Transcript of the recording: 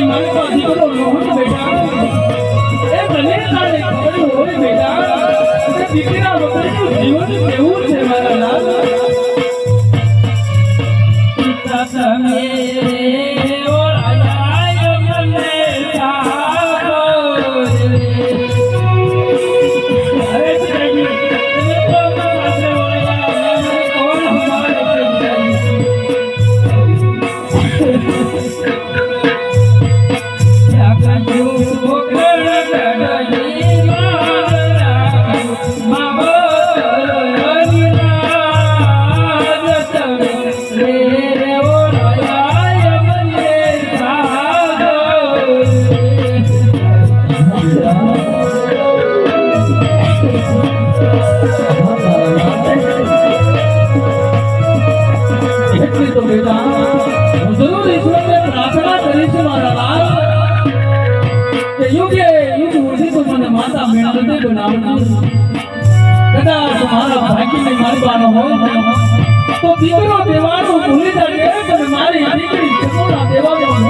મારી પાસે દીકરો લોહું બેટા એ મને કાલે ખબર હોય બેટા કે દીકરા વગરનું જીવન કેવું છે મારા લાલ પિતા તમે ઓળાય મને સાગો અરે તેની તો પાસે ઓળાય કોણ હમારે તો દીકરો દેવાનો ભૂલી જાય તમે મારી દીકરી જમોના દેવાનો